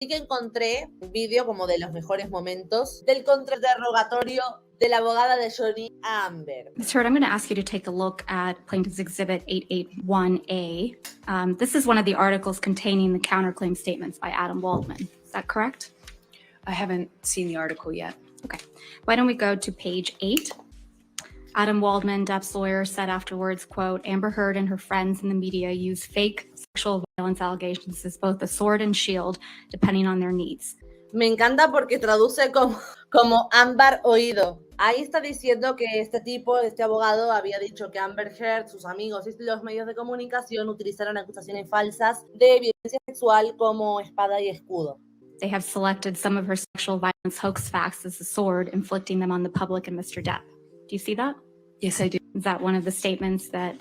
Sí que encontré un vídeo como de los mejores momentos del contrainterrogatorio de la abogada de Johnny a Amber. Ms. Heard, I'm going to ask you to take a look at Plaintiff's Exhibit 881A. This is one of the articles containing the counterclaim statements by Adam Waldman. Is that correct? I haven't seen the article yet. Okay. Why don't we go to page 8? Adam Waldman, Depp's lawyer, said afterwards, quote, Amber Heard and her friends in the media use fake sexual violence allegations as both a sword and shield, depending on their needs. Me encanta porque traduce como Ámbar oído. Ahí está diciendo que este abogado, había dicho que Amber Heard, sus amigos y los medios de comunicación utilizaron acusaciones falsas de violencia sexual como espada y escudo. They have selected some of her sexual violence hoax facts as a sword, inflicting them on the public and Mr. Depp. Do you see that? Yes, I do. Is that one of the statements that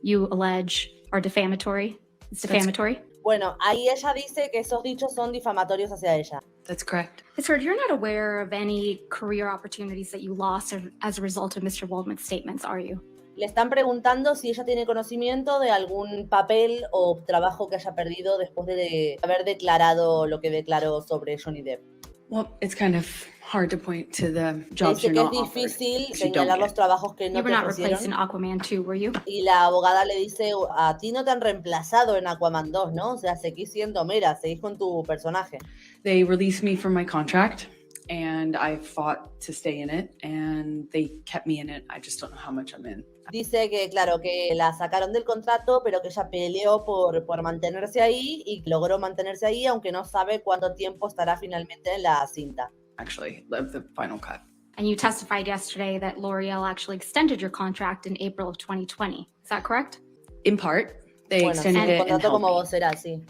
you allege are defamatory? It's defamatory? Bueno, ahí ella dice que esos dichos son difamatorios hacia ella. That's correct. Ms. Heard, you're not aware of any career opportunities that you lost as a result of Mr. Waldman's statements, are you? Le están preguntando si ella tiene conocimiento de algún papel o trabajo que haya perdido después de haber declarado lo que declaró sobre Johnny Depp. Well, it's kind of hard to point to the jobs Dice you're que es not offered, difícil because you don't señalar get. los trabajos que no You were te not replaced in ofrecieron. Aquaman 2, were you? Y la abogada le dice, a ti no te han reemplazado en Aquaman 2, ¿no? O sea, seguís siendo Mera, seguís con tu personaje. They released me from my contract, and I fought to stay in it, and they kept me in it. I just don't know how much I'm in. Dice que, claro, que la sacaron del contrato, pero que ella peleó por mantenerse ahí y logró mantenerse ahí, aunque no sabe cuánto tiempo estará finalmente en la cinta. Actually, of the final cut. And you testified yesterday that L'Oreal actually extended your contract in April of 2020. Is that correct? In part, they Bueno, sí, extended el it and contrato helped como me. vocera, sí.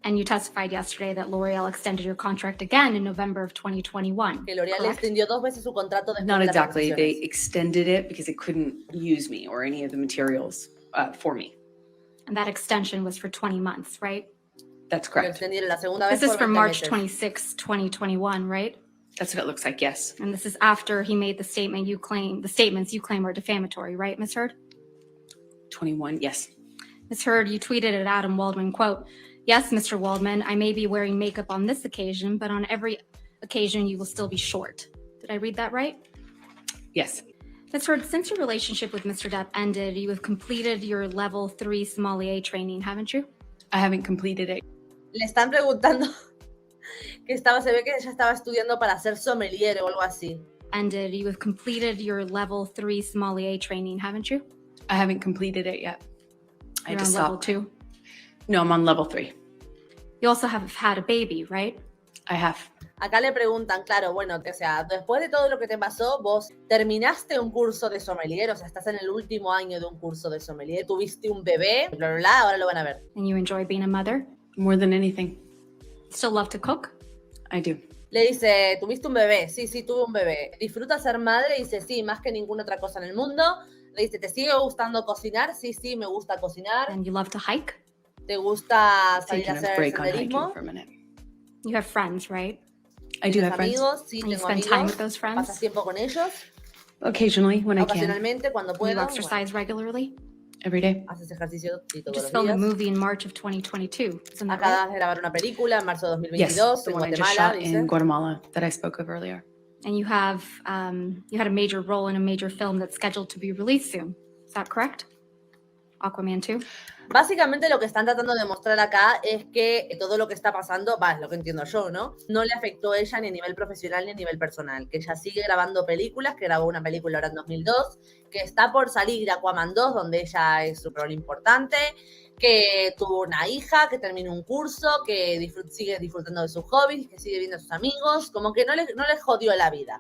And you testified yesterday that L'Oreal extended your contract again in November of 2021. Que L'Oreal correct? extendió 2 veces su contrato después Not de las exactly. They acusaciones. extended it because they couldn't use me or any of the materials for me. And that extension was for 20 months, right? That's Lo correct. extendieron la segunda vez This is por from 20 March meses. 26, 2021, right? That's what it looks like, yes. And this is after he made the statements you claim are defamatory, right, Ms. Heard? 21, yes. Ms. Heard, you tweeted at Adam Waldman, quote, yes, Mr. Waldman, I may be wearing makeup on this occasion, but on every occasion you will still be short. Did I read that right? Yes. Ms. Heard, since your relationship with Mr. Depp ended, you have completed your level 3 sommelier training, haven't you? I haven't completed it. Le están preguntando que se ve que ella estaba estudiando para ser sommelier o algo así. Ended, you have completed your level 3 sommelier training, haven't you? I haven't completed it yet. I You're just on level stopped. 2. No, I'm on level 3. You also have had a baby, right? I have. Acá le preguntan, claro, bueno, o sea, después de todo lo que te pasó, vos terminaste un curso de sommelier, o sea, estás en el último año de un curso de sommelier, tuviste un bebé, bla, bla, bla, ahora lo van a ver. And you enjoy being a mother? More than anything. Still love to cook? I do. Le dice, ¿tuviste un bebé? Sí, sí, tuve un bebé. ¿Disfrutas ser madre? Dice, sí, más que ninguna otra cosa en el mundo. Le dice, ¿te sigue gustando cocinar? Sí, sí, me gusta cocinar. And you love to hike? ¿Te gusta salir Taking a a hacer break on hiking senderismo? for a minute. You have friends, right? I do ¿Tienes have friends. amigos? Sí, And you tengo spend time with amigos. those friends? ¿Pasas tiempo con ellos? Occasionally, when I can. Ocasionalmente, cuando You puedo. exercise regularly? Every day. Bueno, haces ejercicio sí, You todos just los filmed a días. movie in March of 2022. Isn't that right? Acabas de grabar una película en marzo de Yes, 2022 the en one I just Guatemala, shot dice. in Guatemala that I spoke of earlier. And you have you had a major role in a major film that's scheduled to be released soon. Is that correct? Aquaman 2? Básicamente lo que están tratando de mostrar acá es que todo lo que está pasando, es lo que entiendo yo, ¿no? No le afectó a ella ni a nivel profesional ni a nivel personal. Que ella sigue grabando películas, que grabó una película ahora en 2002, que está por salir Aquaman 2, donde ella es su rol importante, que tuvo una hija, que terminó un curso, que sigue disfrutando de sus hobbies, que sigue viendo a sus amigos, como que no le jodió la vida.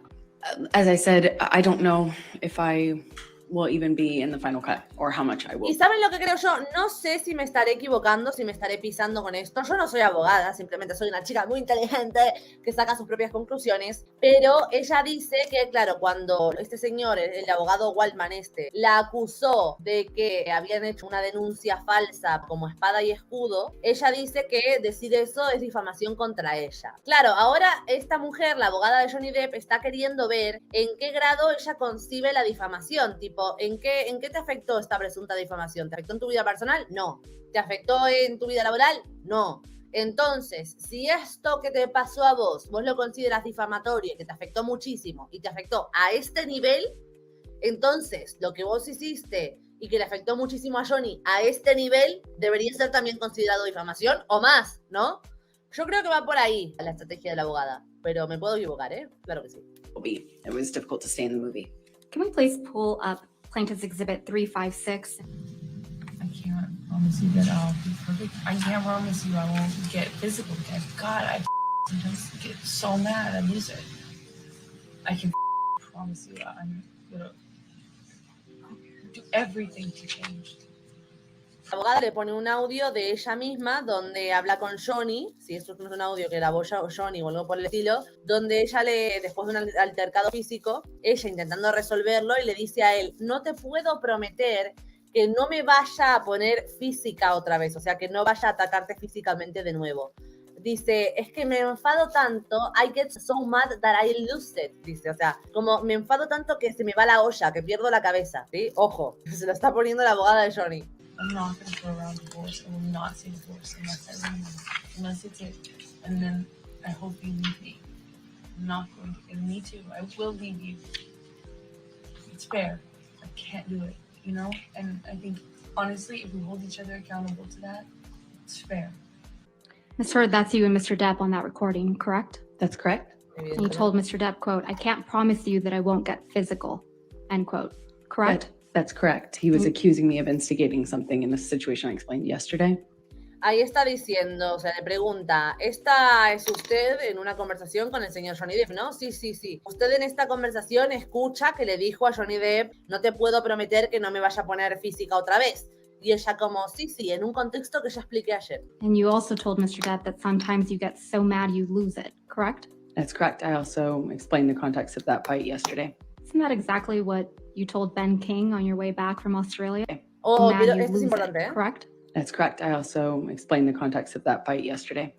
As I said, I don't know if I will even be in the final cut or how much I will. ¿Y saben lo que creo yo? No sé si me estaré equivocando, si me estaré pisando con esto. Yo no soy abogada, simplemente soy una chica muy inteligente que saca sus propias conclusiones. Pero ella dice que, claro, cuando este señor, el abogado Waldman la acusó de que habían hecho una denuncia falsa como espada y escudo, ella dice que decir eso es difamación contra ella. Claro, ahora esta mujer, la abogada de Johnny Depp, está queriendo ver en qué grado ella concibe la difamación, tipo, ¿en qué te afectó esta presunta difamación? ¿Te afectó en tu vida personal? No. ¿Te afectó en tu vida laboral? No. Entonces, si esto que te pasó a vos lo consideras difamatorio, que te afectó muchísimo y te afectó a este nivel, entonces lo que vos hiciste y que le afectó muchísimo a Johnny a este nivel debería ser también considerado difamación o más, ¿no? Yo creo que va por ahí la estrategia de la abogada, pero me puedo equivocar, ¿eh? Claro que sí. It was difficult to stay in the movie. Can we please pull up Plaintiff's Exhibit 356? I can't promise you that I'll be perfect. I can't promise you I won't get physical because God, I sometimes get so mad I lose it. I can promise you I'm gonna do everything to change. La abogada le pone un audio de ella misma donde habla con Johnny, si eso no es un audio que grabó Johnny o algo por el estilo, donde ella después de un altercado físico, ella intentando resolverlo y le dice a él, no te puedo prometer que no me vaya a poner física otra vez, o sea, que no vaya a atacarte físicamente de nuevo. Dice, es que me enfado tanto, I get so mad that I lose it, dice, o sea, como me enfado tanto que se me va la olla, que pierdo la cabeza, ¿sí? Ojo, se lo está poniendo la abogada de Johnny. I'm not going to go around divorce. I will not say divorce unless it's it. And then I hope you leave me. I'm not going to. And me too. I will leave you. It's fair. I can't do it, you know? And I think, honestly, if we hold each other accountable to that, it's fair. Ms. Heard, that's you and Mr. Depp on that recording, correct? That's correct. And you told Mr. Depp, quote, I can't promise you that I won't get physical, end quote, correct? That's correct. He was accusing me of instigating something in the situation I explained yesterday. Ahí está diciendo, o sea, le pregunta, ¿esta es usted en una conversación con el señor Johnny Depp, no? Sí, sí, sí. Usted en esta conversación escucha que le dijo a Johnny Depp, no te puedo prometer que no me vaya a poner física otra vez. Y ella como, sí, sí, en un contexto que ya expliqué ayer. And you also told Mr. Depp that sometimes you get so mad you lose it, correct? That's correct. I also explained the context of that fight yesterday. Isn't that exactly what you told Ben King on your way back from Australia? Oh, Mad pero you esto es lose importante, it, ¿eh? correct? That's correct. I also explained the context of that fight yesterday.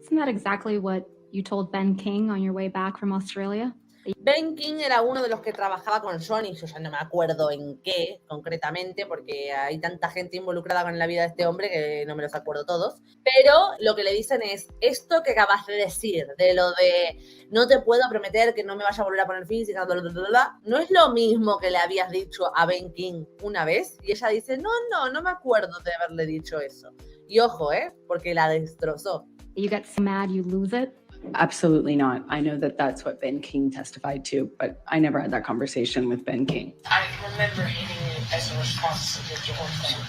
Isn't that exactly what you told Ben King on your way back from Australia? Ben King era uno de los que trabajaba con Johnny, yo ya no me acuerdo en qué concretamente, porque hay tanta gente involucrada con la vida de este hombre que no me los acuerdo todos, pero lo que le dicen es, esto que acabas de decir, de lo de no te puedo prometer que no me vaya a volver a poner física, bla, bla, bla, bla, no es lo mismo que le habías dicho a Ben King una vez, y ella dice, no me acuerdo de haberle dicho eso. Y ojo, porque la destrozó. You get so mad you lose it? Absolutely not. I know that that's what Ben King testified to, but I never had that conversation with Ben King. I remember hitting it as a response to the door thing.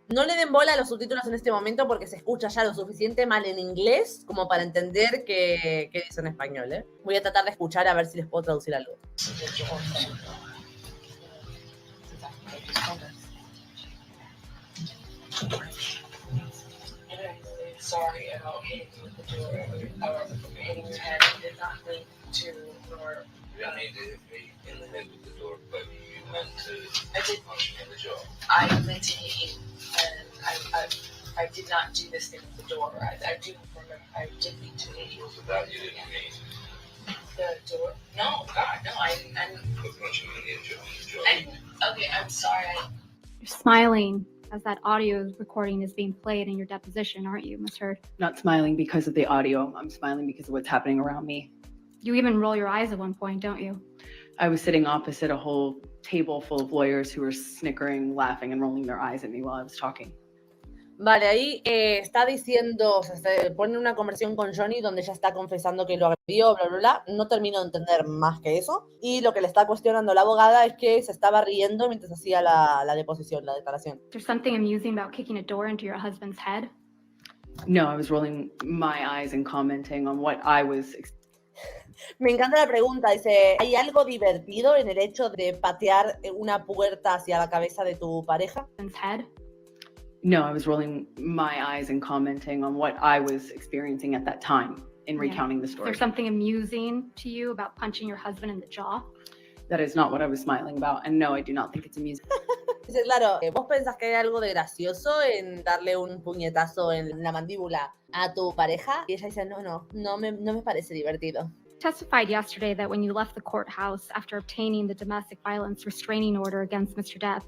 No le den bola a los subtítulos en este momento porque se escucha ya lo suficiente mal en inglés como para entender qué dice en español, ¿eh? Voy a tratar de escuchar a ver si les puedo traducir algo. Sorry about hitting you with the door or hitting your head. It did not lead to your. You don't need to hit me in the head with the door, but you meant to I did. punch me in the jaw. I meant to hit you, and I did not do this thing with the door. I do remember. I did need to hit you. So that you didn't mean. The door? No, God, no. I But punching me in the jaw. okay. I'm sorry. You're smiling as that audio recording is being played in your deposition, aren't you, Ms. Heard? Not smiling because of the audio. I'm smiling because of what's happening around me. You even roll your eyes at one point, don't you? I was sitting opposite a whole table full of lawyers who were snickering, laughing, and rolling their eyes at me while I was talking. Vale, ahí está diciendo, o sea, se pone una conversación con Johnny donde ella está confesando que lo agredió, bla, bla, bla. No termino de entender más que eso. Y lo que le está cuestionando la abogada es que se estaba riendo mientras hacía la deposición, la declaración. Is there something amusing about kicking a door into your husband's head? No, I was rolling my eyes and commenting on what I was. Me encanta la pregunta, dice, ¿hay algo divertido en el hecho de patear una puerta hacia la cabeza de tu pareja? Husband's head? No, I was rolling my eyes and commenting on what I was experiencing at that time in recounting the Is story. there something amusing to you about punching your husband in the jaw? That is not what I was smiling about, and no, I do not think it's amusing. Dice, claro, ¿vos pensás que hay algo de gracioso en darle un puñetazo en la mandíbula a tu pareja? Y ella dice, no me parece divertido. Testified yesterday that when you left the courthouse after obtaining the domestic violence restraining order against Mr. Depp,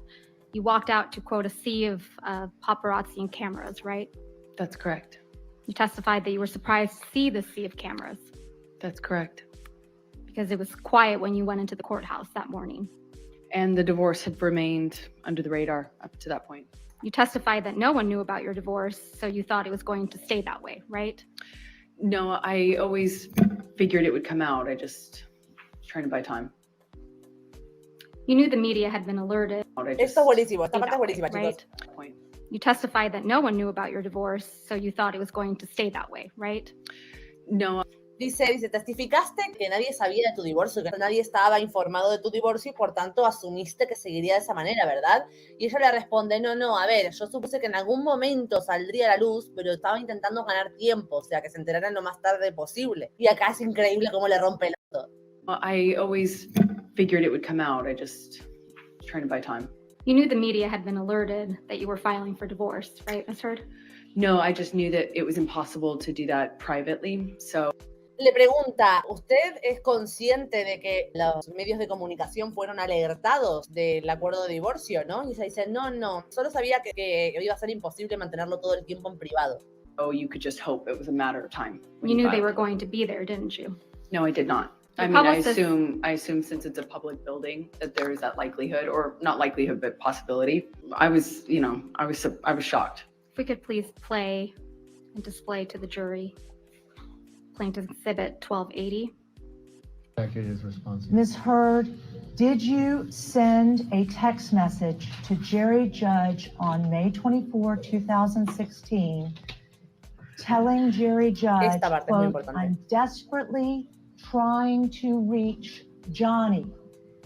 You walked out to, quote, a sea of paparazzi and cameras, right? That's correct. You testified that you were surprised to see the sea of cameras That's correct. because it was quiet when you went into the courthouse that morning. And the divorce had remained under the radar up to that point. You testified that no one knew about your divorce, so you thought it was going to stay that way, right? No, I always figured it would come out. I just trying to buy time. You knew the media had been alerted. Esto es buenísimo, esta parte es buenísima, chicos. Point. You testified that no one knew about your divorce, so you thought it was going to stay that way, right? No, Dice, testificaste que nadie sabía de tu divorcio, que nadie estaba informado de tu divorcio y por tanto asumiste que seguiría de esa manera, ¿verdad? Y ella le responde, no, a ver, yo supuse que en algún momento saldría a la luz, pero estaba intentando ganar tiempo, o sea, que se enteraran lo más tarde posible. Y acá es increíble cómo le rompe el auto. I always figured it would come out. I just trying to buy time. You knew the media had been alerted that you were filing for divorce, right, Ms. Heard? No, I just knew that it was impossible to do that privately. So Le pregunta, ¿usted es consciente de que los medios de comunicación fueron alertados del acuerdo de divorcio, no? Y ella dice, no, solo sabía que iba a ser imposible mantenerlo todo el tiempo en privado. you could just hope it was a matter of time. when You knew they filed. were going to be there, didn't you? No, I did not. The I mean, I publicist- assume since it's a public building that there is that likelihood, or not likelihood, but possibility. I was shocked. If we could please play and display to the jury Plaintiff Exhibit 1280. Is responsive. Ms. Heard, did you send a text message to Jerry Judge on May 24, 2016, telling Jerry Judge, Esta parte es muy quote, importante. I'm desperately trying to reach Johnny.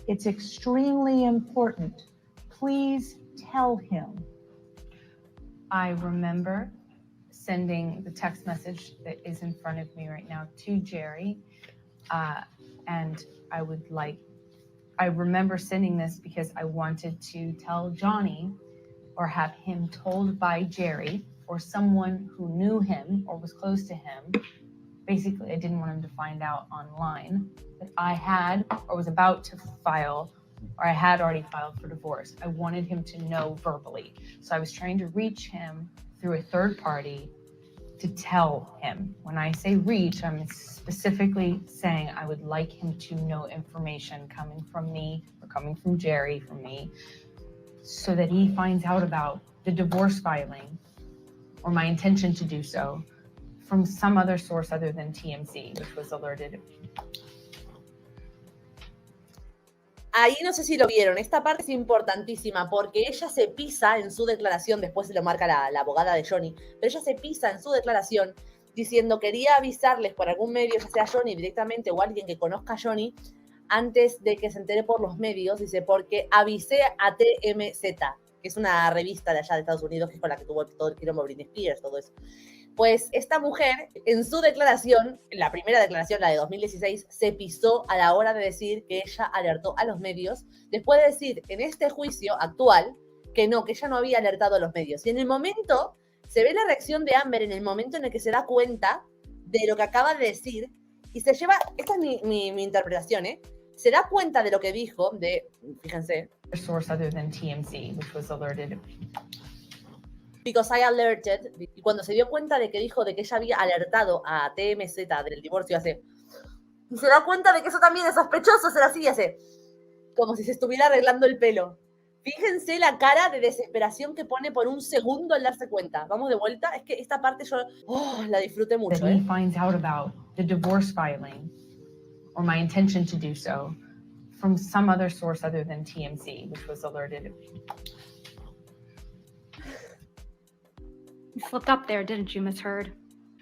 It's extremely important. Please tell him. I remember sending the text message that is in front of me right now to Jerry. And I remember sending this because I wanted to tell Johnny or have him told by Jerry or someone who knew him or was close to him. Basically, I didn't want him to find out online that I had or was about to file, or I had already filed for divorce. I wanted him to know verbally. So I was trying to reach him through a third party to tell him. When I say reach, I'm specifically saying I would like him to know information coming from me or coming from Jerry, from me, so that he finds out about the divorce filing or my intention to do so from some other source other than TMZ, which was alerted. Ahí no sé si lo vieron, esta parte es importantísima porque ella se pisa en su declaración, después se lo marca la abogada de Johnny, pero ella se pisa en su declaración diciendo quería avisarles por algún medio, ya sea Johnny directamente o alguien que conozca a Johnny, antes de que se entere por los medios, dice, porque avisé a TMZ, que es una revista de allá de Estados Unidos, que es con la que tuvo todo el quilombo Britney Spears, todo eso. Pues esta mujer, en su declaración, la primera declaración, la de 2016, se pisó a la hora de decir que ella alertó a los medios, después de decir en este juicio actual que ella no había alertado a los medios. Y en el momento, se ve la reacción de Amber en el momento en el que se da cuenta de lo que acaba de decir y se lleva, esta es mi interpretación, se da cuenta de lo que dijo, fíjense. Source other than TMZ, which was alerted. Because I alerted, y cuando se dio cuenta de que dijo de que ella había alertado a TMZ del divorcio y se da cuenta de que eso también es sospechoso, se lo sigue hace, como si se estuviera arreglando el pelo. Fíjense la cara de desesperación que pone por un segundo al darse cuenta. Vamos de vuelta, es que esta parte yo la disfruté mucho. That he finds out about the divorce filing or my intention to do so from some other source other than TMZ, which was alerted. You slipped up there, didn't you, Ms. Heard?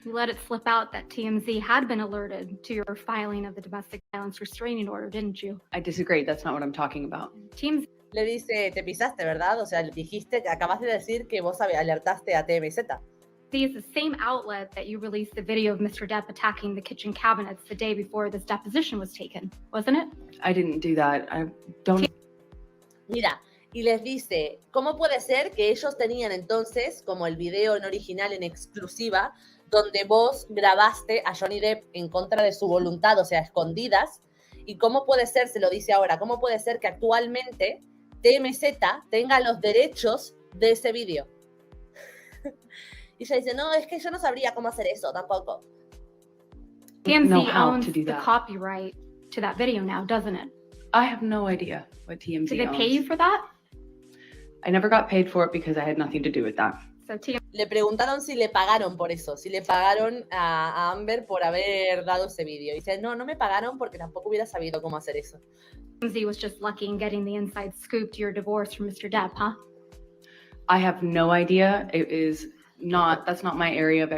You let it slip out that TMZ had been alerted to your filing of the domestic violence restraining order, didn't you? I disagree. That's not what I'm talking about. TMZ Le dice, te pisaste, ¿verdad? O sea, le dijiste, acabas de decir que vos alertaste a TMZ. is the same outlet that you released the video of Mr. Depp attacking the kitchen cabinets the day before this deposition was taken, wasn't it? I didn't do that. I don't. Mira, y les dice, ¿cómo puede ser que ellos tenían entonces como el video en original en exclusiva donde vos grabaste a Johnny Depp en contra de su voluntad, o sea, escondidas? ¿Y cómo puede ser, se lo dice ahora, cómo puede ser que actualmente TMZ tenga los derechos de ese vídeo. Y ella dice, no, es que yo no sabría cómo hacer eso tampoco. TMZ know how owns to do the that. copyright to that video now, doesn't it? I have no idea what TMZ Did they owns. pay you for that? I never got paid for it because I had nothing to do with that. So TMZ Le preguntaron si le pagaron por eso, si le pagaron a Amber por haber dado ese vídeo. Y dice, no, no me pagaron porque tampoco hubiera sabido cómo hacer eso. was just lucky in getting the inside scoop to your divorce from Mr. Depp, huh? I have no idea. That's not my area of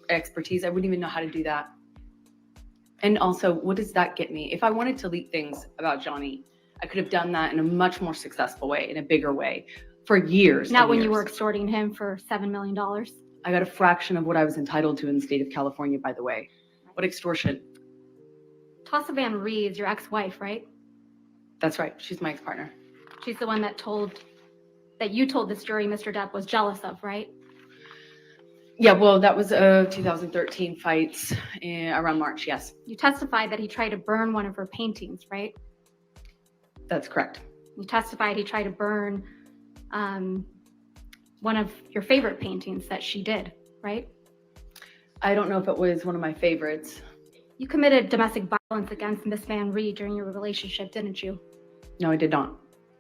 expertise. I wouldn't even know how to do that. And also, what does that get me? If I wanted to leak things about Johnny, I could have done that in a much more successful way, in a bigger way, for years. Not and when years. you were extorting him for $7 million. I got a fraction of what I was entitled to in the state of California, by the way. What extortion? Tassa Van Ree is your ex-wife, right? That's right. She's my ex-partner. She's the one that you told this jury Mr. Depp was jealous of, right? Yeah, well, that was 2013 fights around March, yes. You testified that he tried to burn one of her paintings, right? That's correct. You testified he tried to burn one of your favorite paintings that she did, right? I don't know if it was one of my favorites. You committed domestic violence against Miss Van Ree during your relationship, didn't you? No, I did not.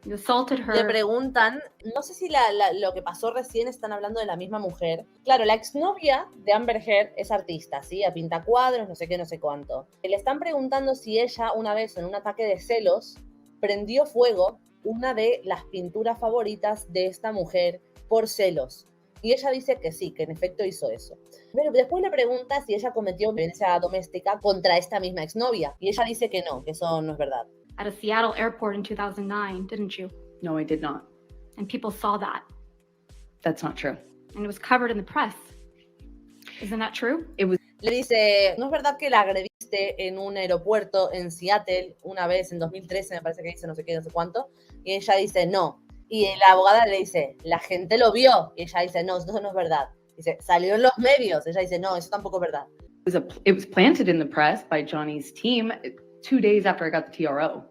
You assaulted her. Le preguntan, no sé si lo que pasó recién están hablando de la misma mujer. Claro, la exnovia de Amber Heard es artista, ¿sí? Pinta cuadros, no sé qué, no sé cuánto. Le están preguntando si ella una vez en un ataque de celos prendió fuego una de las pinturas favoritas de esta mujer por celos. Y ella dice que sí, que en efecto hizo eso. Pero después le pregunta si ella cometió violencia doméstica contra esta misma exnovia. Y ella dice que no, que eso no es verdad. At a Seattle airport in 2009, didn't you? No, I did not. And people saw that. That's not true. And it was covered in the press. Isn't that true? Le dice, ¿no es verdad que la agrediste en un aeropuerto en Seattle una vez en 2013? Me parece que dice no sé qué, no sé cuánto. Y ella dice, no. Y la abogada le dice, la gente lo vio. Y ella dice, no, eso no es verdad. Dice, salió en los medios. Ella dice, no, eso tampoco es verdad. It was planted in the press by Johnny's team 2 days after I got the TRO.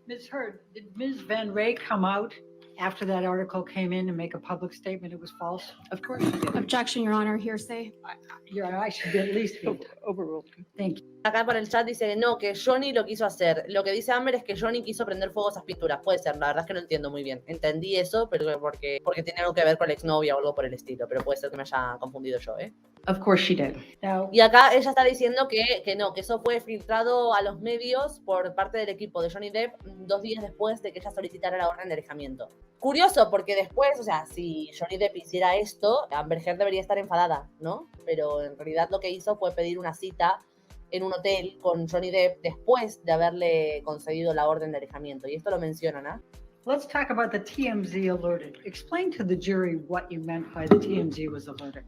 Ms. Heard, did Ms. Van Rey come out after that article came in and make a public statement it was false? Of course she did. Objection, Your Honor, hearsay. I should at least be Overruled. Thank you. Acá por el chat dice, no, que Johnny lo quiso hacer. Lo que dice Amber es que Johnny quiso prender fuego a esas pinturas. Puede ser, la verdad es que no entiendo muy bien. Entendí eso, pero porque tiene algo que ver con la exnovia o algo por el estilo. Pero puede ser que me haya confundido yo, ¿eh? Of course she did. Now, Y acá ella está diciendo que no, que eso fue filtrado a los medios por parte del equipo de Johnny Depp 2 días después de que ella solicitara la orden de alejamiento. Curioso, porque después, o sea, si Johnny Depp hiciera esto, Amber Heard debería estar enfadada, ¿no? Pero en realidad lo que hizo fue pedir una cita en un hotel con Johnny Depp después de haberle concedido la orden de alejamiento. Y esto lo mencionan, ¿ah? let's talk about the TMZ alerted. Explain to the jury what you meant by the TMZ was alerted.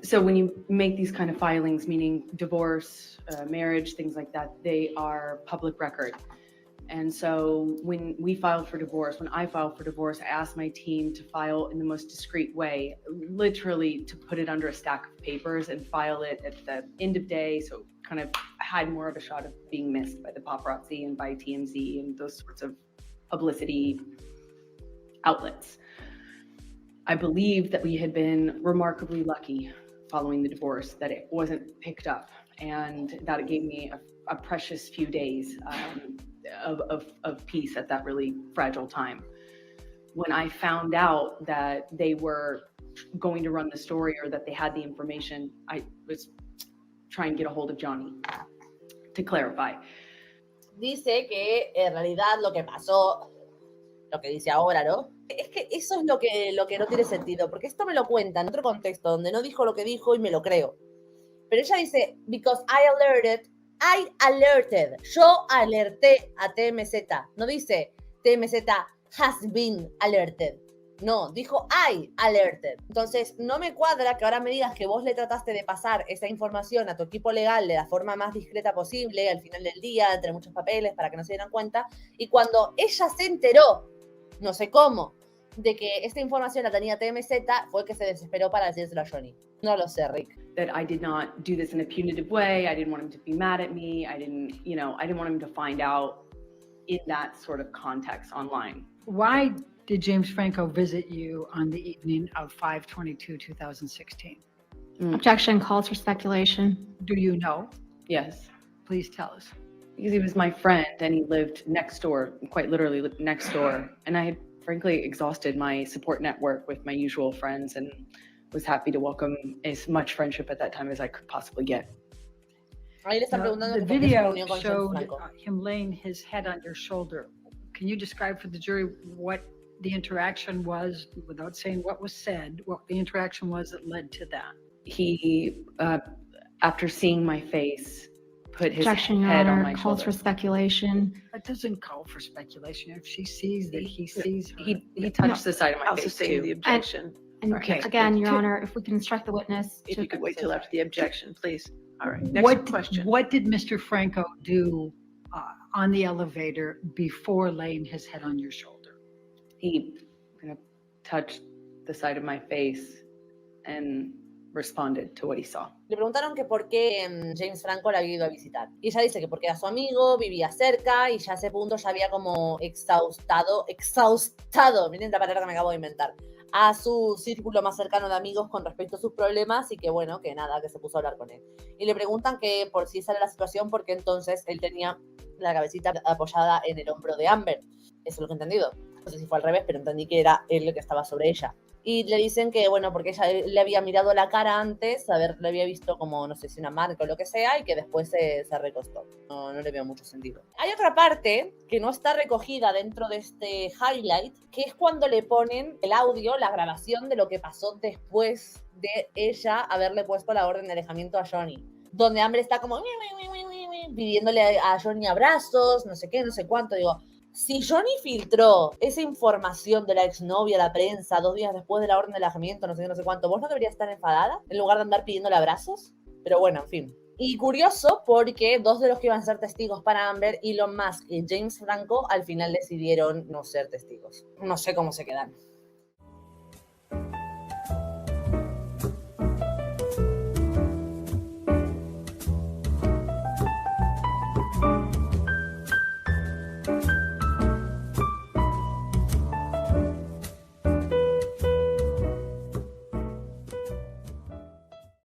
So when you make these kind of filings, meaning divorce, marriage, things like that, they are public record. And so when we filed for divorce, when I filed for divorce, I asked my team to file in the most discreet way, literally to put it under a stack of papers and file it at the end of day. So kind of had more of a shot of being missed by the paparazzi and by TMZ and those sorts of publicity outlets. I believed that we had been remarkably lucky following the divorce, that it wasn't picked up, and that it gave me a precious few days of peace at that really fragile time. When I found out that they were going to run the story or that they had the information, I was trying to get a hold of Johnny to clarify. Dice que en realidad lo que pasó, lo que dice ahora, ¿no? Es que eso es lo que no tiene sentido, porque esto me lo cuenta en otro contexto donde no dijo lo que dijo y me lo creo. Pero ella dice, because I alerted, yo alerté a TMZ. No dice TMZ has been alerted. No, dijo I alerted. Entonces, no me cuadra que ahora me digas que vos le trataste de pasar esa información a tu equipo legal de la forma más discreta posible, al final del día, entre muchos papeles, para que no se dieran cuenta. Y cuando ella se enteró, no sé cómo, de que esta información la tenía TMZ, fue que se desesperó para decírselo a Johnny. No lo sé, Rick. That I did not do this in a punitive way. I didn't want him to be mad at me. I didn't want him to find out in that sort of context online. Why did James Franco visit you on the evening of 5/22/2016? Objection calls for speculation. Do you know? Yes, Please tell us. because he was my friend and he lived next door, quite literally lived next door. And I had frankly exhausted my support network with my usual friends and was happy to welcome as much friendship at that time as I could possibly get. Ahí le están Now, preguntando the que por qué se video reunió con James showed Franco. him laying his head on your shoulder. Can you describe for the jury what the interaction was, without saying what was said, what the interaction was that led to that? He, after seeing my face, put his Objection, Your head on Honor, my calls shoulder. for speculation. That doesn't call for speculation. If she sees that he sees her. He touched the side of my I'll face sustain the too. objection. And Okay. again, Your To- Honor, if we can instruct the witness If to you could wait till after the objection, please. All right, next What, question. what did Mr. Franco do on the elevator before laying his head on your shoulder? He kind of touched the side of my face and responded to what he saw. Le preguntaron que por qué James Franco la había ido a visitar. Y ella dice que porque era su amigo, vivía cerca y ya a ese punto ya había como exhaustado, miren la palabra que me acabo de inventar, a su círculo más cercano de amigos con respecto a sus problemas y que bueno, que nada, que se puso a hablar con él. Y le preguntan que por si esa era la situación, porque entonces él tenía la cabecita apoyada en el hombro de Amber. Eso es lo que he entendido. No sé si fue al revés, pero entendí que era él el que estaba sobre ella. Y le dicen que, bueno, porque ella le había mirado la cara antes, le había visto como, no sé si una marca o lo que sea, y que después se recostó. No le veo mucho sentido. Hay otra parte que no está recogida dentro de este highlight, que es cuando le ponen el audio, la grabación de lo que pasó después de ella haberle puesto la orden de alejamiento a Johnny. Donde Amber está como pidiéndole a Johnny abrazos, no sé qué, no sé cuánto. Digo, si Johnny filtró esa información de la exnovia a la prensa 2 días después de la orden de alejamiento, no sé qué, no sé cuánto, ¿vos no deberías estar enfadada en lugar de andar pidiéndole abrazos? Pero bueno, en fin. Y curioso porque 2 de los que iban a ser testigos para Amber, Elon Musk y James Franco, al final decidieron no ser testigos. No sé cómo se quedan.